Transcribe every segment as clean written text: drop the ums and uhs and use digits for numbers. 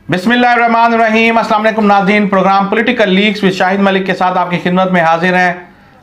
बिस्मिल्लाहिर्रहमानिर्रहीम। अस्सलाम वालेकुम नाज़रीन, programme political leaks with Shahid Malik के साथ आपकी खिदमत में हाजिर हैं।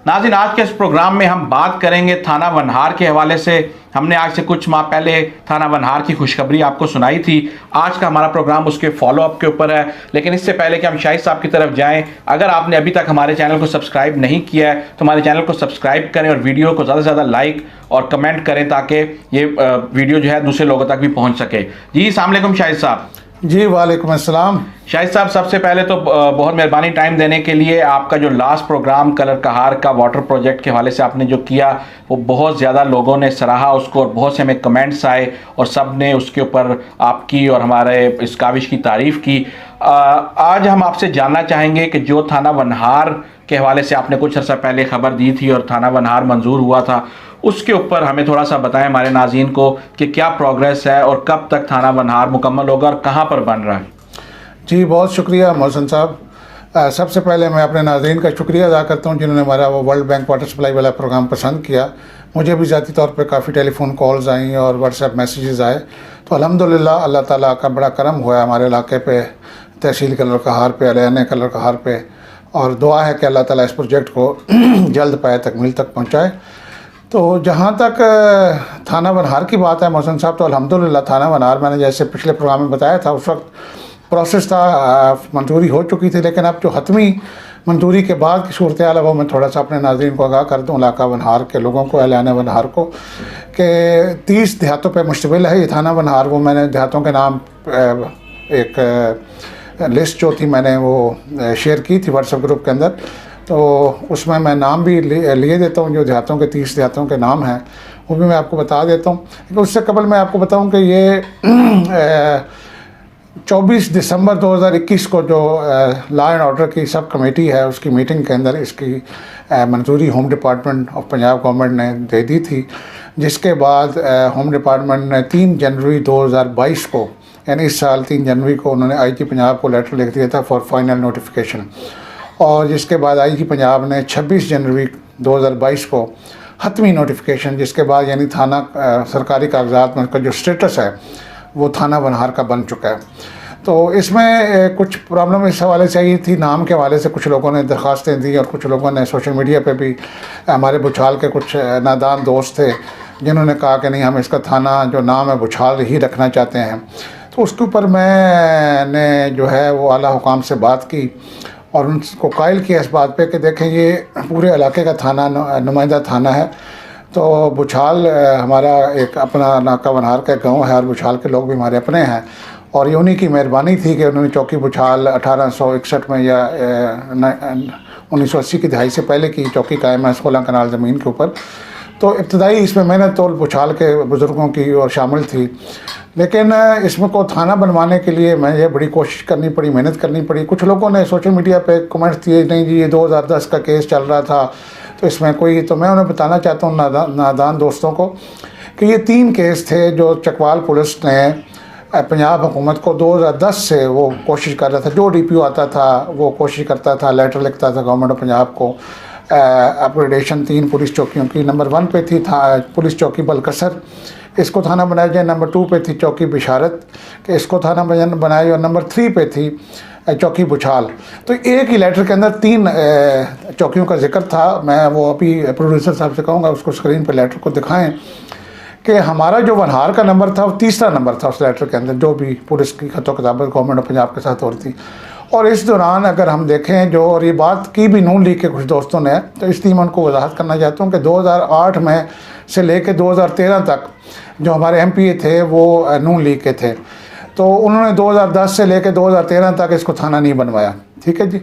नाज़रीन, आज के इस प्रोग्राम में हम बात करेंगे थाना वनहार के हवाले से। हमने आज से कुछ माह पहले थाना वनहार की खुशखबरी आपको सुनाई थी। आज का हमारा प्रोग्राम उसके फॉलोअप के ऊपर है। लेकिन इससे पहले कि हम शाहिद साहब की तरफ जाएं, अगर आपने अभी तक हमारे चैनल को सब्सक्राइब नहीं किया है तो हमारे चैनल को सब्सक्राइब करें और वीडियो को ज़्यादा से ज़्यादा लाइक और कमेंट करें ताकि ये वीडियो जो है दूसरे लोगों तक भी पहुँच सके। जी अस्सलाम वालेकुम शाहिद साहब। जी वालेकुम अस्सलाम। शाहिद साहब, सबसे पहले तो बहुत मेहरबानी टाइम देने के लिए। आपका जो लास्ट प्रोग्राम कलर कहार का वाटर प्रोजेक्ट के हवाले से आपने जो किया वो बहुत ज़्यादा लोगों ने सराहा उसको और बहुत से हमें कमेंट्स आए और सब ने उसके ऊपर आपकी और हमारे इस काविश की तारीफ़ की। आज हम आपसे जानना चाहेंगे कि जो थाना वनहार के हवाले से आपने कुछ अर्सा पहले खबर दी थी और थाना वनहार मंजूर हुआ था, उसके ऊपर हमें थोड़ा सा बताएं हमारे नाज़रीन को कि क्या प्रोग्रेस है और कब तक थाना वनहार मुकम्मल होगा और कहाँ पर बन रहा है। जी बहुत शुक्रिया मोहसिन साहब। सबसे पहले मैं अपने नाज़रीन का शुक्रिया अदा करता हूँ जिन्होंने हमारा वो वर्ल्ड बैंक वाटर सप्लाई वाला प्रोग्राम पसंद किया। मुझे भी ज़ाती तौर पे काफ़ी टेलीफोन कॉल्स आई और व्हाट्सएप मैसेजेस आए, तो अल्हम्दुलिल्लाह अल्लाह ताला का बड़ा करम हुआ हमारे इलाके पे, तहसील कलर कहार पे, अलियाने कलर कहार पे। और दुआ है कि अल्लाह ताला इस प्रोजेक्ट को जल्द पाए तकमील तक पहुँचाए। तो जहाँ तक थाना वनहार की बात है मोहसिन साहब, तो अल्हम्दुलिल्लाह थाना वनहार मैंने जैसे पिछले प्रोग्राम में बताया था उस वक्त प्रोसेस था, मंजूरी हो चुकी थी। लेकिन अब जो हतमी मंजूरी के बाद की सूरत हाल है वो मैं थोड़ा सा अपने नाज़रीन को आगाह कर दूँ, इलाका वनहार के लोगों को, अलियाना वनहार को, कि 30 देहातों पर मुश्तमिल है ये थाना वनहार। वो मैंने देहातों के नाम एक लिस्ट जो थी मैंने वो शेयर की थी व्हाट्सएप ग्रुप के अंदर, तो उसमें मैं नाम भी लिए देता हूँ। जो देहातों के 30 देहातों के नाम हैं वो भी मैं आपको बता देता हूँ। लेकिन उससे कबल मैं आपको बताऊँ कि ये 24 दिसंबर 2021 को जो लॉ एंड ऑर्डर की सब कमेटी है उसकी मीटिंग के अंदर इसकी मंजूरी home department of Punjab government ने दे दी थी, जिसके बाद होम डिपार्टमेंट ने 3 जनवरी 2022 को, यानी इस साल 3 जनवरी को उन्होंने IG पंजाब को लेटर लिख दिया था फॉर फाइनल नोटिफिकेशन। और जिसके बाद IG पंजाब ने 26 जनवरी 2022 को हतमी नोटिफिकेशन, जिसके बाद यानी थाना सरकारी कागजात में उसका जो स्टेटस है वो थाना वनहार का बन चुका है। तो इसमें कुछ प्रॉब्लम इस हवाले से आई थी, नाम के हवाले से कुछ लोगों ने दरख्वास्तें दी और कुछ लोगों ने सोशल मीडिया पे भी, हमारे बुछाल के कुछ नादान दोस्त थे जिन्होंने कहा कि नहीं हम इसका थाना जो नाम है बुछाल ही रखना चाहते हैं। तो उसके ऊपर मैंने जो है वो आला हुकाम से बात की और उनको कायल किया इस बात पे कि देखें ये पूरे इलाके का थाना नुमाइंदा थाना है। तो बुछाल हमारा एक अपना नाका वनहार का गांव है और बुछाल के लोग भी हमारे अपने हैं और ये उन्हीं की मेहरबानी थी कि उन्होंने चौकी बुछाल 1861 में या 1980 की दहाई से पहले की चौकी कायम है 16 कनाल ज़मीन के ऊपर। तो इब्तदाई इसमें मेहनत तो बुछाल के बुज़ुर्गों की और शामिल थी, लेकिन इसमें को थाना बनवाने के लिए मुझे बड़ी कोशिश करनी पड़ी, मेहनत करनी पड़ी। कुछ लोगों ने सोशल मीडिया पे कमेंट्स दिए, नहीं जी ये 2010 का केस चल रहा था तो इसमें कोई, तो मैं उन्हें बताना चाहता हूँ नादान दोस्तों को कि ये 3 केस थे जो चकवाल पुलिस ने पंजाब हुकूमत को 2010 से वो कोशिश कर रहा था, जो DPO आता था वो कोशिश करता था, लेटर लिखता था गवर्नमेंट ऑफ पंजाब को अपग्रेडेशन 3 पुलिस चौकियों की। नंबर 1 पे थी पुलिस चौकी बलकसर, इसको थाना बनाया जाए। नंबर 2 पे थी चौकी बिशारत कि इसको थाना बनाया, और नंबर 3 पे थी चौकी बुछाल। तो एक ही लेटर के अंदर 3 चौकियों का जिक्र था। मैं वो अभी प्रोड्यूसर साहब से कहूँगा उसको स्क्रीन पर लेटर को दिखाएं कि हमारा जो वनहार का नंबर था वो 3रा नंबर था उस लेटर के अंदर, जो भी पुलिस की खतो किताबत गवर्नमेंट ऑफ पंजाब के साथ हो रही थी। और इस दौरान अगर हम देखें जो, और ये बात की भी नून लीग के कुछ दोस्तों ने, तो इसलिए मैं उनको वजाहत करना चाहता हूँ कि 2008 में से लेकर 2013 तक जो हमारे MPA थे वो नून लीग के थे, तो उन्होंने 2010 से लेकर 2013 तक इसको थाना नहीं बनवाया, ठीक है जी।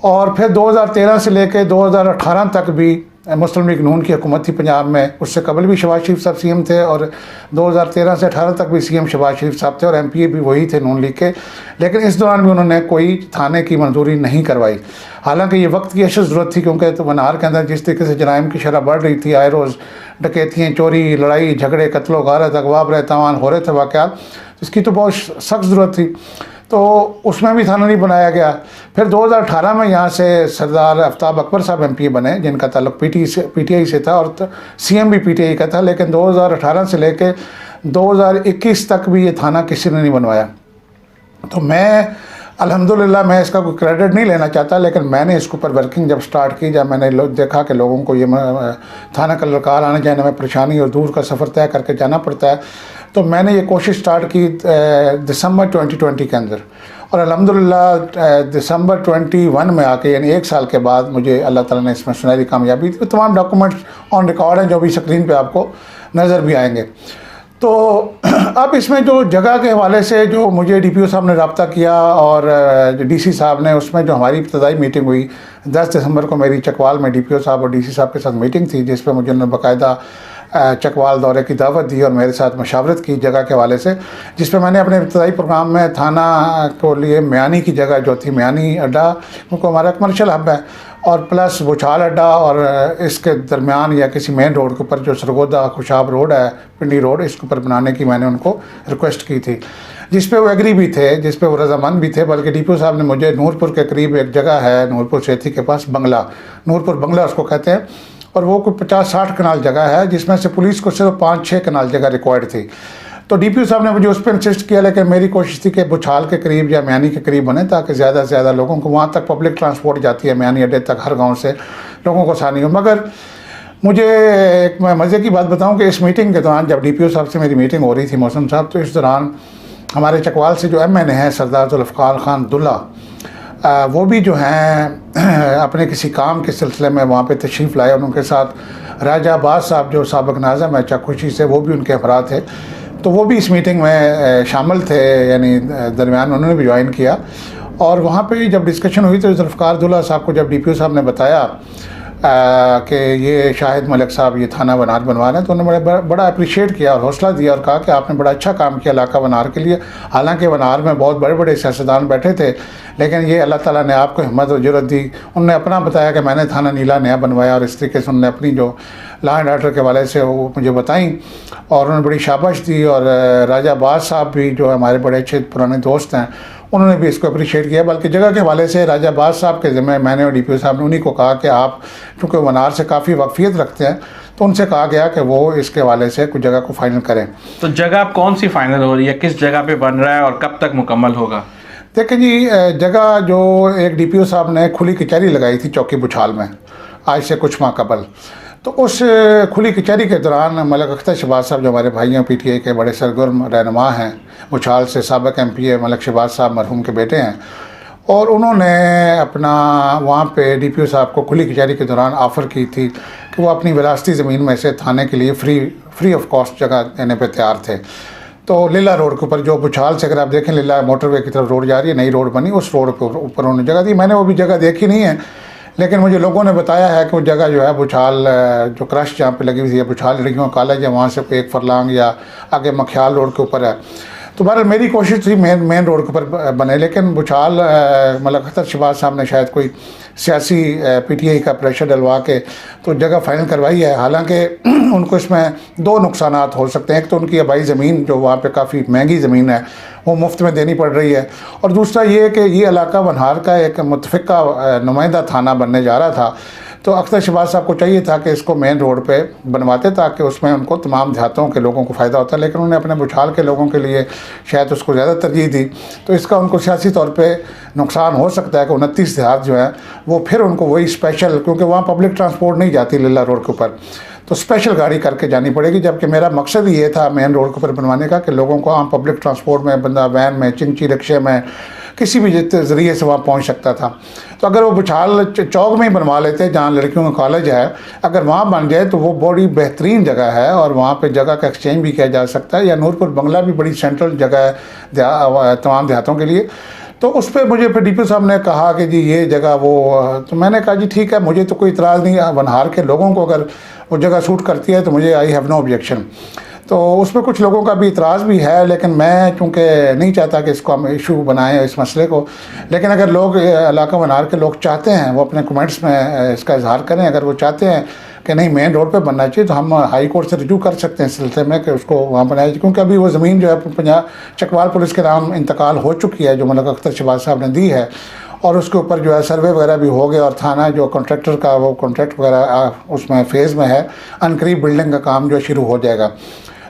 और फिर 2013 से लेकर 2018 तक भी मुस्लिम लीग नून की हुकूमत थी पंजाब में। उससे कबल भी शहबाज शरीफ साहब CM थे और 2013 से 18 तक भी CM शहबाज शरीफ साहब थे और MPA भी वही थे नून लीग के। लेकिन इस दौरान भी उन्होंने कोई थाने की मंजूरी नहीं करवाई। हालांकि ये वक्त की अशद ज़रूरत थी, क्योंकि तो वनहार के अंदर जिस तरीके से जराइम की शरह बढ़ रही थी, आए रोज़ डकैतियाँ, चोरी, लड़ाई झगड़े, कत्लो गारत, अगवा बरहतावान हो रहे थे वाक़यात, इसकी तो बहुत सख्त ज़रूरत थी। तो उसमें भी थाना नहीं बनाया गया। फिर 2018 में यहाँ से सरदार आफ्ताब अकबर साहब MPA बने, जिनका ताल्लुक PTI से था और CM भी PTI का था। लेकिन 2018 से लेकर 2021 तक भी ये थाना किसी ने नहीं बनवाया। तो मैं अल्हम्दुलिल्लाह मैं इसका कोई क्रेडिट नहीं लेना चाहता, लेकिन मैंने इसके ऊपर वर्किंग जब स्टार्ट की, जब मैंने देखा कि लोगों को ये थाना कलरकार आने जाने में परेशानी और दूर का सफ़र तय करके जाना पड़ता है, तो मैंने ये कोशिश स्टार्ट की दिसंबर 2020 के अंदर। और अल्हम्दुलिल्लाह दिसंबर 21 में आके, यानी 1 साल के बाद, मुझे अल्लाह ताला ने इसमें सुनहरी कामयाबी दी। तमाम डॉक्यूमेंट्स ऑन रिकॉर्ड हैं जो भी स्क्रीन पे आपको नज़र भी आएंगे। तो अब इसमें जो जगह के हवाले से जो मुझे डीपीओ साहब ने रब्ता किया और डीसी साहब ने, उसमें जो हमारी इब्तदाई मीटिंग हुई 10 दिसंबर को, मेरी चकवाल में डीपीओ साहब और डीसी साहब के साथ मीटिंग थी, जिस पर मुझे उन्होंने बाकायदा चकवाल दौरे की दावत दी और मेरे साथ मशावरत की जगह के हवाले से, जिस पर मैंने अपने इब्तदाई प्रोग्राम में थाना को लिए म्यानी की जगह जो थी, म्यानी अड्डा, क्योंकि हमारा कमर्शियल हब है, और प्लस बुछाल अड्डा और इसके दरमियान या किसी मेन रोड के ऊपर जो सरगोदा खुशाब रोड है, पिंडी रोड, इसके ऊपर बनाने की मैंने उनको रिक्वेस्ट की थी, जिस पे वो एग्री भी थे, जिस पे वो रजामंद भी थे। बल्कि डीपीओ साहब ने मुझे नूरपुर के करीब एक जगह है, नूरपुर सेठी के पास बंगला, नूरपुर बंगला उसको कहते हैं, और वो कोई 50-60 कनाल जगह है, जिसमें से पुलिस को सिर्फ 5-6 कनाल जगह रिक्वायर्ड थी। तो डीपीओ साहब ने मुझे उस पर इंसिस्ट किया, लेकिन मेरी कोशिश थी कि बुछाल के करीब या म्यानी के करीब बने, ताकि ज़्यादा से ज़्यादा लोगों को वहाँ तक पब्लिक ट्रांसपोर्ट जाती है, म्यानी अड्डे तक हर गांव से लोगों को आसानी हो। मगर मुझे एक मैं मज़े की बात बताऊं कि इस मीटिंग के दौरान, जब डीपीओ साहब से मेरी मीटिंग हो रही थी मौसम साहब, तो इस दौरान हमारे चकवाल से जो एमएनए हैं सरदार जुल्फ़िकार खान दुल्ला, वो भी जो हैं अपने किसी काम के सिलसिले में वहाँ पे तशरीफ़ लाए, और उनके साथ राजा अब्बास साहब जो साबिक़ नाज़िम है चकखुशी से, वो भी उनके हमरा थे। तो वो भी इस मीटिंग में शामिल थे, यानी दरमियान उन्होंने भी ज्वाइन किया। और वहाँ पे जब डिस्कशन हुई तो जुल्फ़िकार दुल्ला साहब को जब डीपीओ साहब ने बताया कि ये शाहिद मलिक साहब ये थाना वनार बनवा रहे हैं, तो उन्होंने बड़ा अप्रिशिएट किया और हौसला दिया और कहा कि आपने बड़ा अच्छा काम किया इलाका वनार के लिए। हालांकि वनार में बहुत बड़े बड़े सियासतदान बैठे थे, लेकिन ये अल्लाह ताला ने आपको हिम्मत और जुर्रत दी। उन्होंने अपना बताया कि मैंने थाना नीला नया बनवाया, और इस तरीके से उन्होंने अपनी जो लॉ एंड ऑर्डर के वाले से वो मुझे बताई, और उन्होंने बड़ी शाबाश दी। और राजा अब्बास साहब भी जो हमारे बड़े अच्छे पुराने दोस्त हैं, उन्होंने भी इसको अप्रिशिएट किया। बल्कि जगह के हवाले से राजा अब्बास साहब के ज़िम्मे मैंने और डीपीओ साहब ने उन्हीं को कहा कि आप चूँकि वनार से काफ़ी वाकफियत रखते हैं, तो उनसे कहा गया कि वो इसके हवाले से कुछ जगह को फाइनल करें। तो जगह कौन सी फाइनल हो रही है, किस जगह पे बन रहा है और कब तक मुकम्मल होगा? देखिए जी, जगह जो एक डीपीओ साहब ने खुली कचहरी लगाई थी चौकी बुछाल में आज से कुछ माह कबल, तो उस खुली कचहरी के दौरान मलिक अख्तर शहबाज साहब जो हमारे भाइयों पीटीआई के बड़े सरगर्म रहनुमा हैं, बुछाल से साबिक एमपीए मलिक शहबाज साहब मरहूम के बेटे हैं, और उन्होंने अपना वहाँ पे डीपीओ साहब को खुली कचहरी के दौरान ऑफ़र की थी कि वो अपनी विरासती ज़मीन में से थाने के लिए फ्री ऑफ कॉस्ट जगह देने पे तैयार थे। तो लीला रोड के ऊपर, जो बुछाल से अगर आप देखें लीला मोटरवे की तरफ रोड जा रही है, नई रोड बनी, उस रोड के ऊपर उन्होंने जगह दी। मैंने वो भी जगह देखी नहीं है, लेकिन मुझे लोगों ने बताया है कि वो जगह जो है बुछाल जो क्रश जहाँ पे लगी हुई है, बुछाल लड़कियों का कॉलेज है, वहाँ से कोई 1 फरलांग या आगे मख्याल रोड के ऊपर है। तो बहरहाल मेरी कोशिश थी मेन रोड के ऊपर बने, लेकिन बुछाल मलिक अख्तर शहबाज साहब ने शायद कोई सियासी पीटीआई का प्रेशर डलवा के तो जगह फाइनल करवाई है। हालांकि उनको इसमें 2 नुकसानात हो सकते हैं। एक तो उनकी आबाई ज़मीन जो वहाँ पे काफ़ी महंगी ज़मीन है वो मुफ्त में देनी पड़ रही है, और दूसरा ये कि ये इलाका वनहार का एक मुतफ़िका नुमाइंदा थाना बनने जा रहा था। तो अख्तर शहबाज साहब को चाहिए था कि इसको मेन रोड पे बनवाते ताकि उसमें उनको तमाम देहातों के लोगों को फ़ायदा होता है, लेकिन उन्होंने अपने बुछाल के लोगों के लिए शायद उसको ज़्यादा तरजीह दी। तो इसका उनको सियासी तौर पे नुकसान हो सकता है कि 29 देहात जो हैं वो फिर उनको वही स्पेशल, क्योंकि वहाँ पब्लिक ट्रांसपोर्ट नहीं जाती लीला रोड के ऊपर, तो स्पेशल गाड़ी करके जानी पड़ेगी। जबकि मेरा मकसद ये था मेन रोड के ऊपर बनवाने का कि लोगों को आम पब्लिक ट्रांसपोर्ट में, बंदा वैन में, चिंची रिक्शे में, किसी भी ज़रिए से वहाँ पहुँच सकता था। तो अगर वो बुछाल चौक में ही बनवा लेते जहाँ लड़कियों का कॉलेज है, अगर वहाँ बन जाए तो वो बड़ी बेहतरीन जगह है और वहाँ पे जगह का एक्सचेंज भी किया जा सकता है। या नूरपुर बंगला भी बड़ी सेंट्रल जगह है तमाम देहातों के लिए। तो उस पर मुझे फिर डीपीओ साहब ने कहा कि जी ये जगह वो, तो मैंने कहा जी ठीक है, मुझे तो कोई इतराज़ नहीं है, वनहार के लोगों को अगर वो जगह सूट करती है तो मुझे आई हैव नो ऑब्जेक्शन। तो उसमें कुछ लोगों का भी इतराज़ भी है, लेकिन मैं चूँकि नहीं चाहता कि इसको हम इशू बनाएं इस मसले को। लेकिन अगर लोग इलाका वनहार के लोग चाहते हैं, वो अपने कमेंट्स में इसका इजहार करें। अगर वो चाहते हैं कि नहीं मेन रोड पे बनना चाहिए तो हम हाई कोर्ट से रिव्यू कर सकते हैं इस सिलसिले में कि उसको वहाँ बनाया जाए, क्योंकि अभी वो ज़मीन जो है चकवाल पुलिस के नाम इंतकाल हो चुकी है, जो मलिक अख्तर शहबाज साहब ने दी है, और उसके ऊपर जो है सर्वे वगैरह भी हो गया, और थाना जो कॉन्ट्रैक्टर का वो कॉन्ट्रैक्ट वगैरह उसमें फेज़ में है, अनकरीब बिल्डिंग का काम जो शुरू हो जाएगा।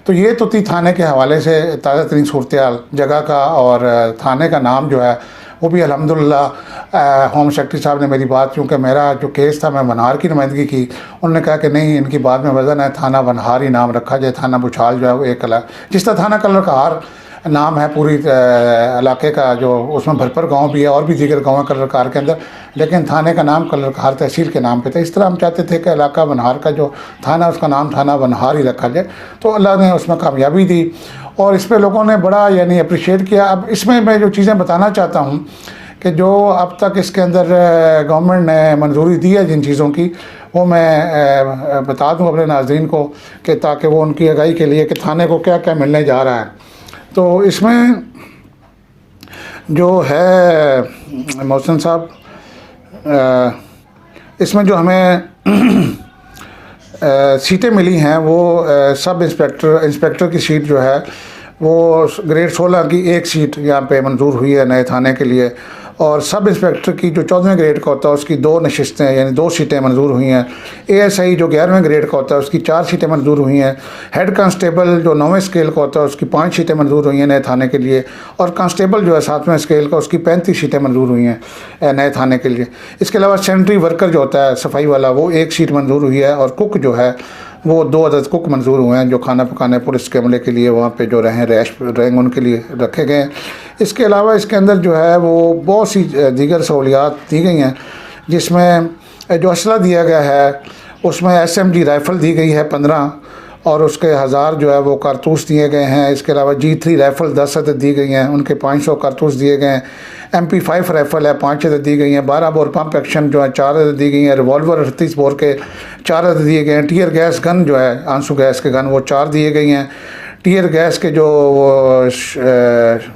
तो ये तो थी थाने के हवाले से ताज़ा तरीन सूरत हाल जगह का। और थाने का नाम जो है वो भी अल्हम्दुलिल्लाह होम सेक्रेटरी साहब ने मेरी बात, क्योंकि मेरा जो केस था मैं वनहार की नुमाइंदगी की, उन्होंने कहा कि नहीं इनकी बात में वज़न है, थाना वनहार ही नाम रखा जाए। थाना बुछाल जो है वो एक अलग, जिस तरह थाना कलर का हार नाम है पूरी इलाके का, जो उसमें भरपर गांव भी है और भी दीगर गाँव है कलर कार के अंदर, लेकिन थाने का नाम कलर कार तहसील के नाम पे था। इस तरह हम चाहते थे कि इलाका वनहार का जो थाना उसका नाम थाना वनहार ही रखा जाए, तो अल्लाह ने उसमें कामयाबी दी और इस पर लोगों ने बड़ा यानी अप्रिशिएट किया। अब इसमें मैं जो चीज़ें बताना चाहता हूँ कि जो अब तक इसके अंदर गवर्नमेंट ने मंजूरी दी है जिन चीज़ों की, वो मैं बता दूं अपने नाज़रीन को कि ताकि वो उनकी आगाही के लिए कि थाने को क्या क्या मिलने जा रहा है। तो इसमें जो है मोहसिन साहब, इसमें जो हमें सीटें मिली हैं वो सब इंस्पेक्टर की सीट जो है वो ग्रेड 16 की एक सीट यहाँ पे मंजूर हुई है नए थाने के लिए, और सब इंस्पेक्टर की जो 14वें ग्रेड का होता है उसकी 2 नशिस्तें यानी 2 सीटें मंजूर हुई हैं। एएसआई जो 11वें ग्रेड का होता है उसकी 4 सीटें मंजूर हुई हैं। हेड कांस्टेबल जो 9वें स्केल का होता है उसकी 5 सीटें मंजूर हुई हैं नए थाने के लिए, और कांस्टेबल जो है 7वें स्केल का उसकी 35 सीटें मंजूर हुई हैं नए थाने के लिए। इसके अलावा सैनिटरी वर्कर जो होता है सफाई वाला वो 1 सीट मंजूर हुई है, और कुक जो है वो 2 अदद कुक मंजूर हुए हैं जो खाना पकाने पुलिस के अमले के लिए वहाँ पे जो रहेंगे उनके लिए रखे गए हैं। इसके अलावा इसके अंदर जो है वो बहुत सी दीगर सहूलियात दी गई हैं, जिसमें जो असला दिया गया है उसमें SMG राइफ़ल दी गई है 15, और उसके 1000 जो है वो कारतूस दिए गए हैं। इसके अलावा G3 राइफ़ल 10 अदद दी गई हैं, उनके 500 कारतूस दिए गए हैं। MP5 राइफ़ल है 5 अदद दी गई हैं। 12 बोर पंप एक्शन जो है 4 अदद दी गई हैं। रिवॉल्वर 38 बोर के 4 अदद दिए गए हैं। टीयर गैस गन जो है आंसू गैस के गन वो 4 दिए गई हैं। टीयर गैस के जो वो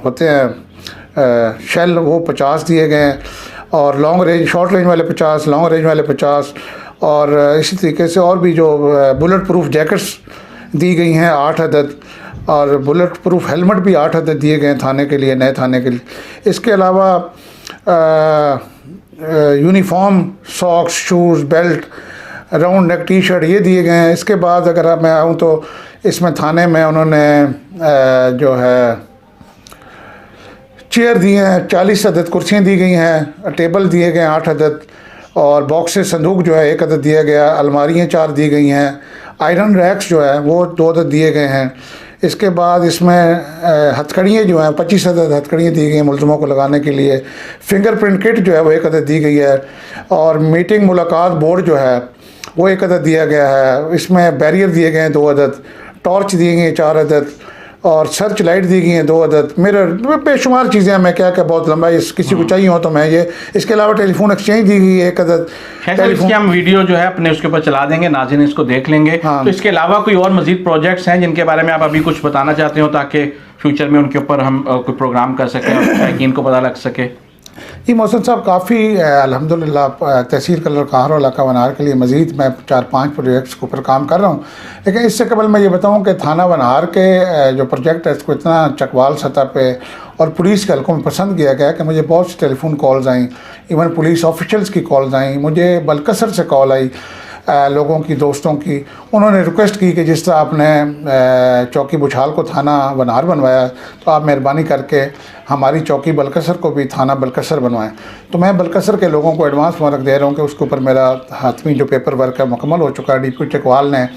होते हैं शेल वो 50 दिए गए हैं, और लॉन्ग रेंज शॉर्ट रेंज वाले 50, लॉन्ग रेंज वाले 50, और इसी तरीके से और भी जो बुलेट प्रूफ जैकेट्स दी गई हैं 8 अदद, और बुलेट प्रूफ हेलमेट भी 8 अदद दिए गए हैं थाने के लिए, नए थाने के लिए। इसके अलावा uniform, socks, shoes, belt, round neck T shirt ये दिए गए हैं। इसके बाद अगर मैं आऊँ तो इसमें थाने में उन्होंने जो है चेयर दिए हैं 40 अदद, कुर्सियाँ दी गई हैं, टेबल दिए गए 8 अदद, और बॉक्सेस संदूक जो है 1 अदद दिया गया, अलमारियाँ 4 दी गई हैं, आयरन रैक्स जो है वो 2 अदद दिए गए हैं। इसके बाद इसमें हथकड़ियाँ जो हैं 25 अदद हथकड़ियाँ दी गई हैं मुलज़मों को लगाने के लिए। फिंगरप्रिंट किट जो है वो 1 अदद दी गई है, और मीटिंग मुलाकात बोर्ड जो है वो 1 अदद दिया गया है। इसमें बैरियर दिए गए हैं 2 अदद, टॉर्च दिए गए 4 अदद, और सर्च लाइट दी गई हैं 2 अदद, मिरर, बेशुमार चीज़ें हैं। मैं क्या बहुत लंबा है, किसी को चाहिए हो तो मैं ये। इसके अलावा टेलीफोन एक्सचेंज दी गई है 1 अदद। इसकी हम वीडियो जो है अपने उसके ऊपर चला देंगे, नाज़रीन इसको देख लेंगे। हाँ। तो इसके अलावा कोई और मजीद प्रोजेक्ट्स हैं जिनके बारे में आप अभी कुछ बताना चाहते हो, ताकि फ्यूचर में उनके ऊपर हम कोई प्रोग्राम कर सकें और शौकीन को पता लग सके? जी मोहसिन साहब, काफ़ी अल्हम्दुलिल्लाह तहसील कलर कहार और इलाका वनहार के लिए मज़ीद मैं 4-5 प्रोजेक्ट्स के ऊपर काम कर रहा हूँ। लेकिन इससे कबल मैं ये बताऊँ कि थाना वनहार के जो प्रोजेक्ट है इसको इतना चकवाल सतह पे और पुलिस के हल्कों में पसंद किया गया कि मुझे बहुत सी टेलीफोन कॉल्स आई, इवन पुलिस ऑफिशल्स की कॉल्स आई, मुझे बलकसर से कॉल आई लोगों की, दोस्तों की। उन्होंने रिक्वेस्ट की कि जिस तरह आपने चौकी बुछाल को थाना वनहार बनवाया तो आप मेहरबानी करके हमारी चौकी बलकसर को भी थाना बलकसर बनवाएं। तो मैं बलकसर के लोगों को एडवांस मुबारक दे रहा हूँ कि उसके ऊपर मेरा हाथमी जो पेपर वर्क है मुकम्मल हो चुका है। DP चकवाल ने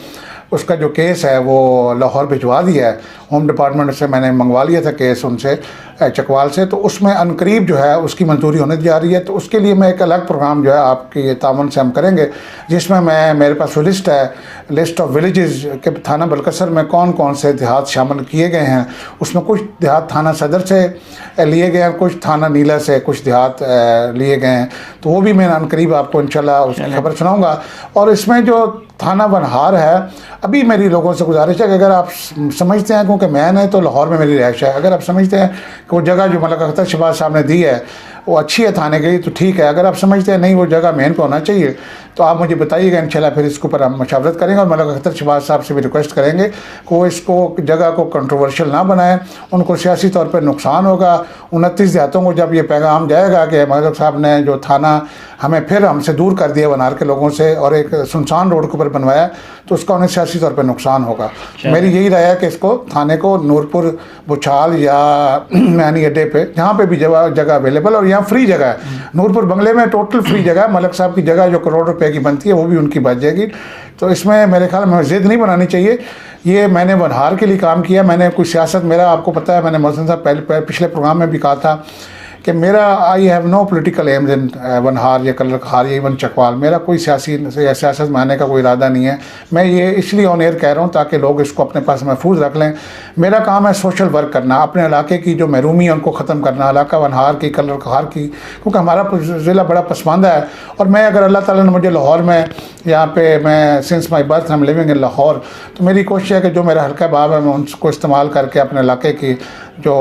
उसका जो केस है वो लाहौर भिजवा दिया है। होम डिपार्टमेंट से मैंने मंगवा लिया था केस उनसे, चकवाल से, तो उसमें अनकरीब जो है उसकी मंजूरी होने जा रही है। तो उसके लिए मैं एक अलग प्रोग्राम जो है आपकी तावन से हम करेंगे, जिसमें मेरे पास वो लिस्ट है, लिस्ट ऑफ विलेजेस के थाना बलकसर में कौन कौन से देहात शामिल किए गए हैं। उसमें कुछ देहात थाना सदर से लिए गए हैं, कुछ थाना नीला से कुछ देहात लिए गए हैं। तो वो भी मैं अनकरीब आपको इंशाल्लाह उसकी खबर सुनाऊँगा। और इसमें जो थाना वनहार है, अभी मेरी लोगों से गुजारिश है कि अगर आप समझते हैं, क्योंकि मैं नहीं तो लाहौर में मेरी रिहाइश है, अगर आप समझते हैं कि वो जगह जो मलिक अख्तर शहबाज साहब ने दी है वो अच्छी है थाने के लिए तो ठीक है, अगर आप समझते हैं नहीं वो जगह मेन को होना चाहिए तो आप मुझे बताइएगा, इंशाल्लाह फिर इसके ऊपर हम मशावरत करेंगे। और मलिक अख्तर शहबाज साहब से भी रिक्वेस्ट करेंगे कि वो इसको जगह को कंट्रोवर्शियल ना बनाएं, उनको सियासी तौर पर नुकसान होगा। 29 देहातों को जब ये पैगाम जाएगा कि मलिक साहब ने जो थाना हमें फिर हमसे दूर कर दिया वनार के लोगों से और एक सुनसान रोड के ऊपर बनवाया, तो उसका उन्हें सियासी तौर पर नुकसान होगा। मेरी यही राय है कि इसको थाने को नूरपुर, बुछाल या मैनी अड्डे पे जहाँ पे भी जगह अवेलेबल, और यहाँ फ्री जगह है, नूरपुर बंगले में टोटल फ्री जगह है। मलिक साहब की जगह जो करोड़ रुपए की बनती है वो भी उनकी बच जाएगी। तो इसमें मेरे ख्याल में जिद नहीं बनानी चाहिए। ये मैंने वनहार के लिए काम किया, मैंने कोई सियासत, मेरा आपको पता है, मैंने मोहसिन साहब पहले पिछले प्रोग्राम में भी कहा था कि मेरा I have no political aims इन वनहार या कलरकहार या इवन चकवाल, मेरा कोई सियासत में आने का कोई इरादा नहीं है। मैं ये इसलिए ऑन एयर कह रहा हूँ ताकि लोग इसको अपने पास महफूज रख लें। मेरा काम है सोशल वर्क करना, अपने इलाके की जो महरूमी है उनको ख़त्म करना, इलाका वनहार की, कलरकहार की, क्योंकि हमारा ज़िला बड़ा पसमानदा है। और मैं अगर अल्लाह ताला ने मुझे लाहौर में यहाँ पे, मैं since my birth I am living in Lahore, तो मेरी कोशिश है कि जो मेरा हल्का बाब है मैं उनको इस्तेमाल करके अपने इलाके की जो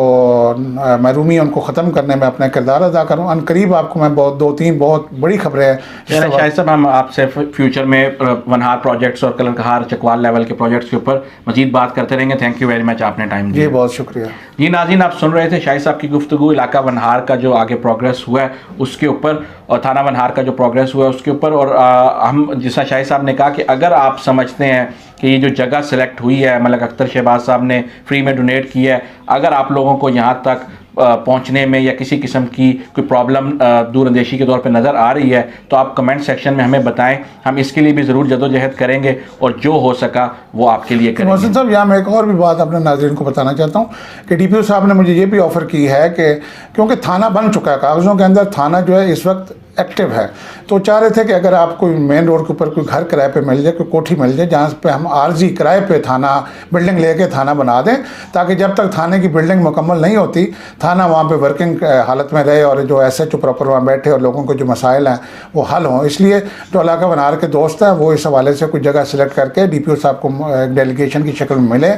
महरूमी है उनको ख़त्म करने में अपना किरदार अदा करूँ। अनकरीब आपको मैं बहुत 2-3 बहुत बड़ी खबरें हैं। शाहिद साहब, हम आपसे फ्यूचर में वनहार प्रोजेक्ट्स और कलरकहार चकवाल लेवल के प्रोजेक्ट्स के ऊपर मजीद बात करते रहेंगे। थैंक यू वेरी मच, आपने टाइम दिया। जी बहुत शुक्रिया। जी नाज़रीन, आप सुन रहे थे शाहिद साहब की गुफ्तगू इलाका वनहार का जो आगे प्रोग्रेस हुआ है उसके ऊपर, और थाना वनहार का जो प्रोग्रेस हुआ है उसके ऊपर। और हम जैसा शाहिद साहब ने कहा कि अगर आप समझते हैं कि ये जो जगह सेलेक्ट हुई है मलिक अख्तर शहबाज साहब ने फ्री में डोनेट की है, अगर आप लोगों को यहाँ तक पहुँचने में या किसी किस्म की कोई प्रॉब्लम दूरअंदेशी के तौर पे नज़र आ रही है तो आप कमेंट सेक्शन में हमें बताएं, हम इसके लिए भी ज़रूर जदोजहद करेंगे और जो हो सका वो आपके लिए करेंगे। मोहसिन साहब, यहाँ मैं एक और भी बात अपने नाज़रीन को बताना चाहता हूँ कि DPO साहब ने मुझे ये भी ऑफ़र की है कि क्योंकि थाना बन चुका है, कागज़ों के अंदर थाना जो है इस वक्त एक्टिव है, तो चाह रहे थे कि अगर आपको मेन रोड के ऊपर कोई घर किराए पे मिल जाए, कोई कोठी मिल जाए जहाँ पे हम आर्जी किराए पे थाना बिल्डिंग लेके थाना बना दें, ताकि जब तक थाने की बिल्डिंग मुकम्मल नहीं होती थाना वहाँ पे वर्किंग हालत में रहे और जो SHO प्रॉपर वहाँ बैठे और लोगों को जो मसाइल हैं वो हल हों। इसलिए जो इलाका वनहार के दोस्त हैं वो इस हवाले से कुछ जगह सेलेक्ट करके DPO साहब को एक डेलीगेशन की शक्ल में मिले,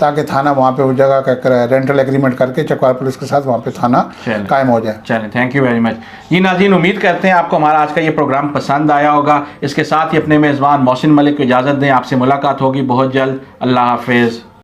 ताकि थाना वहाँ पर वो जगह का रेंटल एग्रीमेंट करके चकवाल पुलिस के साथ वहाँ पर थाना कायम हो जाए। चलें, थैंक यू वेरी मच। जी नाज़रीन, उम्मीद करते हैं आपको हमारा आज का ये प्रोग्राम पसंद आया होगा। इसके साथ ही अपने मेज़बान मोहसिन मलिक को इजाज़त दें, आपसे मुलाकात होगी बहुत जल्द। अल्लाह हाफिज़।